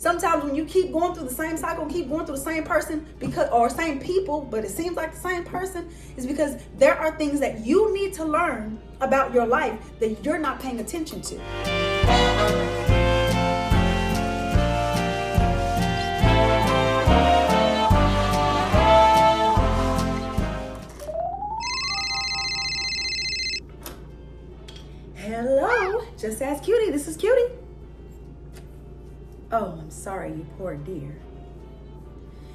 Sometimes when you keep going through the same cycle, keep going through the same person or same people, but it seems like the same person, is because there are things that you need to learn about your life that you're not paying attention to. Hello, Just Ask Cutie. This is Cutie. Oh, I'm sorry, you poor dear.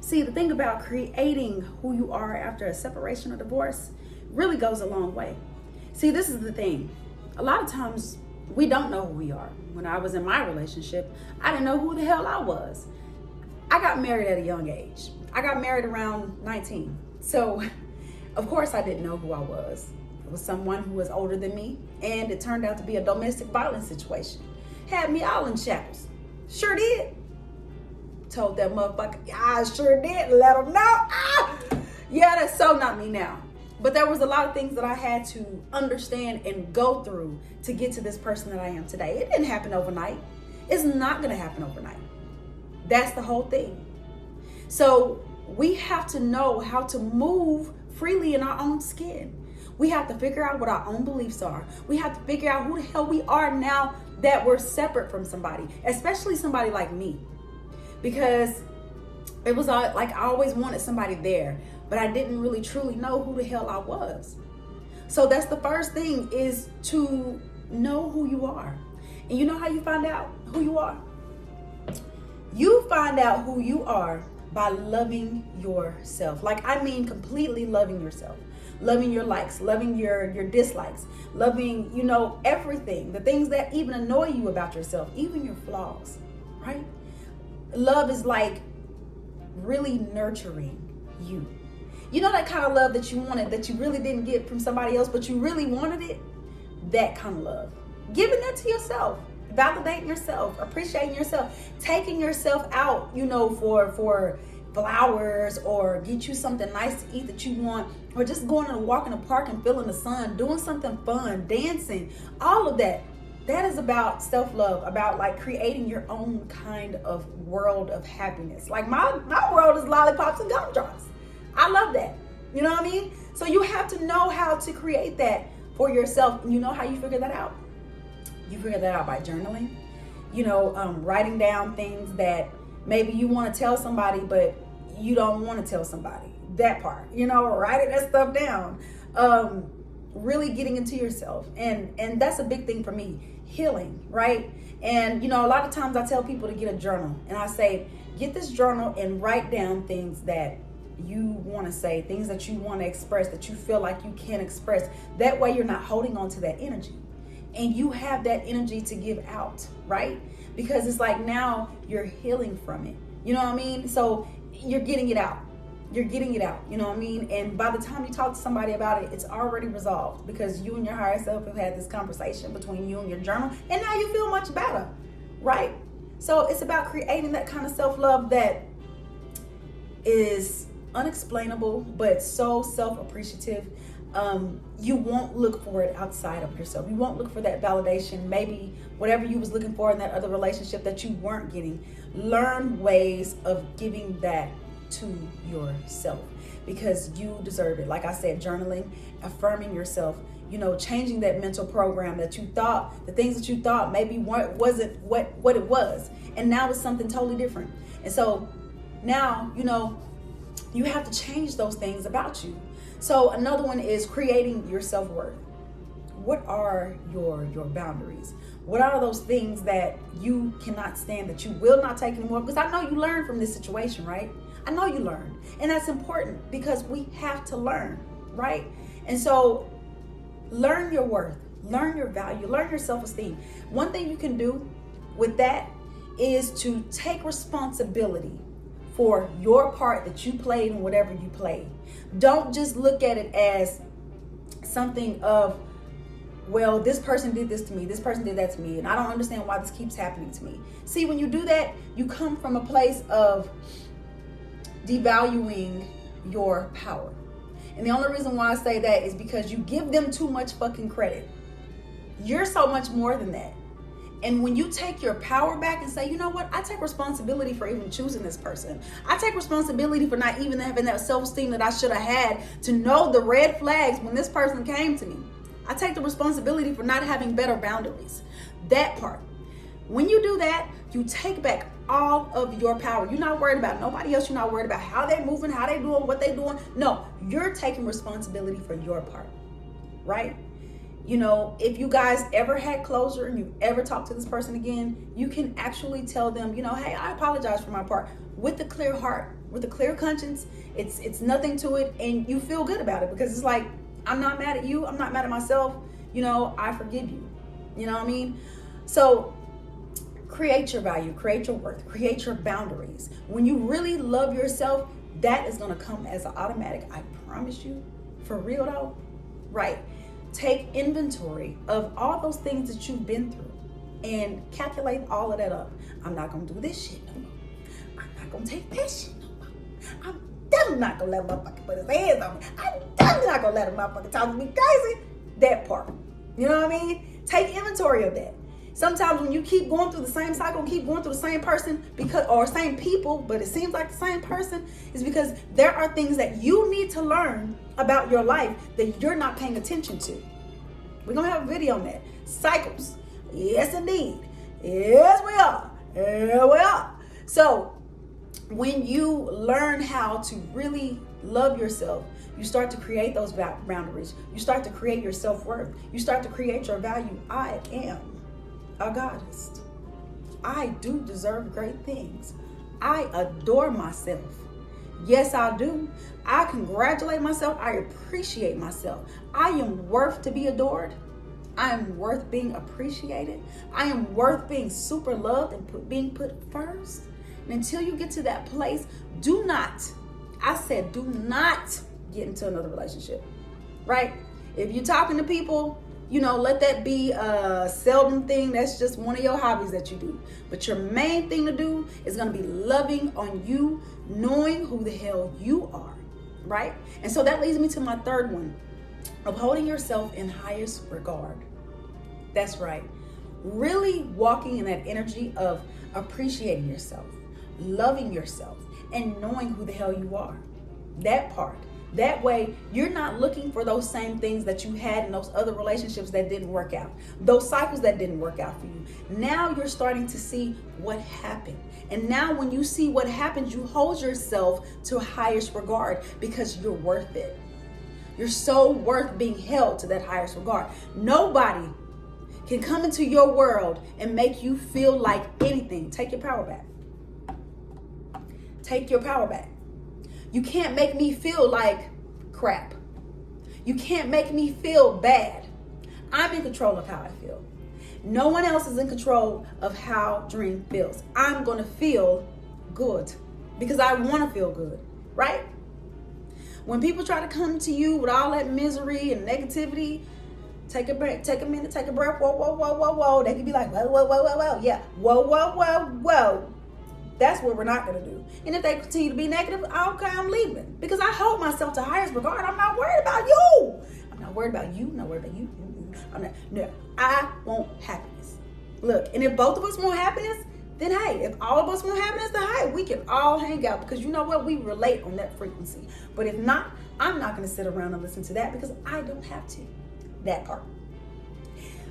See, the thing about creating who you are after a separation or divorce really goes a long way. See, this is the thing. A lot of times we don't know who we are. When I was in my relationship, I didn't know who the hell I was. I got married at a young age. I got married around 19. So, of course, I didn't know who I was. It was someone who was older than me, and it turned out to be a domestic violence situation. Had me all in shackles. Sure did. Told that motherfucker, I sure did. Let him know. Yeah, that's so not me now. But there was a lot of things that I had to understand and go through to get to this person that I am today. It didn't happen overnight. It's not going to happen overnight. That's the whole thing. So we have to know how to move freely in our own skin. We have to figure out what our own beliefs are. We have to figure out who the hell we are now that we're separate from somebody, especially somebody like me. Because it was like I always wanted somebody there, but I didn't really truly know who the hell I was. So that's the first thing, is to know who you are. And you know how you find out who you are? You find out who you are by loving yourself. Like, I mean completely loving yourself. Loving your likes, loving your dislikes, loving, everything. The things that even annoy you about yourself, even your flaws, right? Love is like really nurturing you. You know that kind of love that you wanted, that you really didn't get from somebody else, but you really wanted it? That kind of love. Giving that to yourself. Validating yourself. Appreciating yourself. Taking yourself out, for flowers, or get you something nice to eat that you want, or just going on a walk in the park and feeling the sun, doing something fun, dancing, all of that. That is about self-love, about like creating your own kind of world of happiness. Like my world is lollipops and gumdrops. I love that. You know what I mean? So you have to know how to create that for yourself. And you know how you figure that out? You figure that out by journaling, writing down things that maybe you want to tell somebody, but you don't want to tell somebody. That part, writing that stuff down. Really getting into yourself. And that's a big thing for me. Healing, right? And, a lot of times I tell people to get a journal. And I say, get this journal and write down things that you want to say, things that you want to express, that you feel like you can express. That way you're not holding on to that energy. And you have that energy to give out, right? Because it's like now you're healing from it. You know what I mean? So you're getting it out. You're getting it out, you know what I mean? And by the time you talk to somebody about it, it's already resolved, because you and your higher self have had this conversation between you and your journal, and now you feel much better, right? So it's about creating that kind of self-love that is unexplainable, but so self-appreciative. You won't look for it outside of yourself. You won't look for that validation, maybe whatever you was looking for in that other relationship that you weren't getting. Learn ways of giving that to yourself, because you deserve it. Like I said, journaling, affirming yourself, changing that mental program that you thought, the things that you thought maybe wasn't what it was, and now it's something totally different. And so now you have to change those things about you. So another one is creating your self-worth. What are your boundaries? What are those things that you cannot stand, that you will not take anymore? Because I know you learned from this situation, right? I know you learned. And that's important, because we have to learn, right? And so learn your worth, learn your value, learn your self-esteem. One thing you can do with that is to take responsibility for your part that you played in whatever you played. Don't just look at it as something of, well, this person did this to me, this person did that to me, and I don't understand why this keeps happening to me. See, when you do that, you come from a place of devaluing your power. And the only reason why I say that is because you give them too much fucking credit. You're so much more than that. And when you take your power back and say, you know what, I take responsibility for even choosing this person. I take responsibility for not even having that self-esteem that I should have had to know the red flags when this person came to me. I take the responsibility for not having better boundaries. That part. When you do that, you take back all of your power. You're not worried about nobody else. You're not worried about how they're moving, how they're doing, what they're doing. No, you're taking responsibility for your part, right? You know, if you guys ever had closure and you ever talk to this person again, you can actually tell them, you know, hey, I apologize for my part, with a clear heart, with a clear conscience. It's nothing to it, and you feel good about it because it's like, I'm not mad at you. I'm not mad at myself. You know, I forgive you. You know what I mean? So create your value, create your worth, create your boundaries. When you really love yourself, that is going to come as an automatic. I promise you, for real though, right? Take inventory of all those things that you've been through and calculate all of that up. I'm not going to do this shit no more. I'm not going to take that shit no more. I'm definitely not going to let a motherfucker put his hands on me. I'm definitely not going to let a motherfucker talk to me crazy. That part. You know what I mean? Take inventory of that. Sometimes when you keep going through the same cycle, keep going through the same person or same people, but it seems like the same person, is because there are things that you need to learn about your life that you're not paying attention to. We're going to have a video on that. Cycles. Yes, indeed. Yes, we are. Here we are. So when you learn how to really love yourself, you start to create those boundaries. You start to create your self-worth. You start to create your value. I am a goddess. I do deserve great things. I adore myself. Yes, I do. I congratulate myself. I appreciate myself. I am worth to be adored. I am worth being appreciated. I am worth being super loved and being put first. And until you get to that place, do not get into another relationship, right? If you're talking to people, you know, let that be a seldom thing. That's just one of your hobbies that you do. But your main thing to do is going to be loving on you, knowing who the hell you are, right? And so that leads me to my third one, of holding yourself in highest regard. That's right. Really walking in that energy of appreciating yourself, loving yourself, and knowing who the hell you are. That part. That way, you're not looking for those same things that you had in those other relationships that didn't work out, those cycles that didn't work out for you. Now you're starting to see what happened. And now when you see what happened, you hold yourself to highest regard because you're worth it. You're so worth being held to that highest regard. Nobody can come into your world and make you feel like anything. Take your power back. Take your power back. You can't make me feel like crap. You can't make me feel bad. I'm in control of how I feel. No one else is in control of how Dream feels. I'm going to feel good because I want to feel good, right? When people try to come to you with all that misery and negativity, take a break, take a minute, take a breath. Whoa, whoa, whoa, whoa, whoa. They can be like, whoa, whoa, whoa, whoa, whoa. Yeah, whoa, whoa, whoa, whoa. That's what we're not going to do. And if they continue to be negative, okay, I'm leaving. Because I hold myself to highest regard. I'm not worried about you. I'm not worried about you. I'm not worried about you. No, I want happiness. Look, and if both of us want happiness, then hey, if all of us want happiness, then hey, we can all hang out. Because you know what? We relate on that frequency. But if not, I'm not going to sit around and listen to that because I don't have to. That part.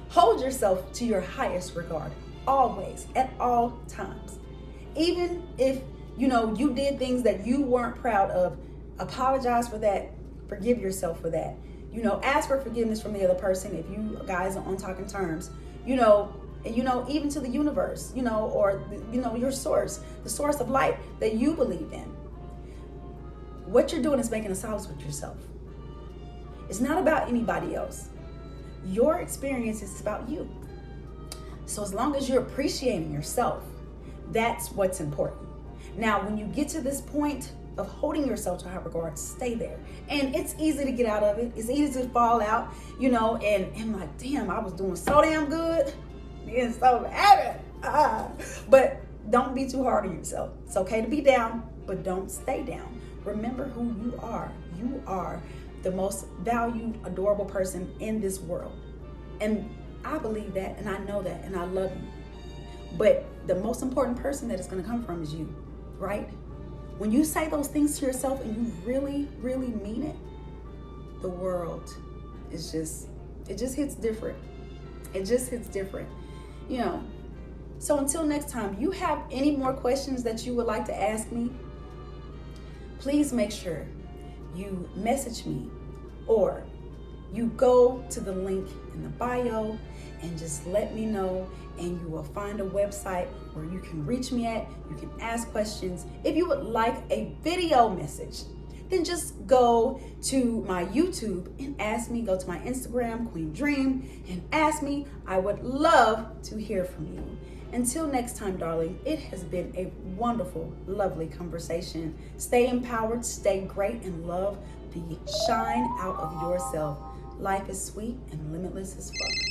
Hold yourself to your highest regard. Always, at all times. Even if, you know, you did things that you weren't proud of, apologize for that. Forgive yourself for that. You know, ask for forgiveness from the other person if you guys are on talking terms. You know, and even to the universe, or your source, the source of light that you believe in. What you're doing is making a solace with yourself. It's not about anybody else. Your experience is about you. So as long as you're appreciating yourself, that's what's important. Now, when you get to this point of holding yourself to high regard, stay there. And it's easy to get out of it. It's easy to fall out, and like, damn, I was doing so damn good. Being so happy. But don't be too hard on yourself. It's okay to be down, but don't stay down. Remember who you are. You are the most valued, adorable person in this world. And I believe that, and I know that, and I love you. But the most important person that it's going to come from is you, right? When you say those things to yourself and you really, really mean it, the world is just, it just hits different. It just hits different, you know. So until next time, you have any more questions that you would like to ask me, please make sure you message me or you go to the link in the bio and just let me know, and you will find a website where you can reach me at. You can ask questions. If you would like a video message, then just go to my YouTube and ask me. Go to my Instagram, Queen Dream, and ask me. I would love to hear from you. Until next time, darling, it has been a wonderful, lovely conversation. Stay empowered, stay great, and love the shine out of yourself. Life is sweet and limitless as fuck.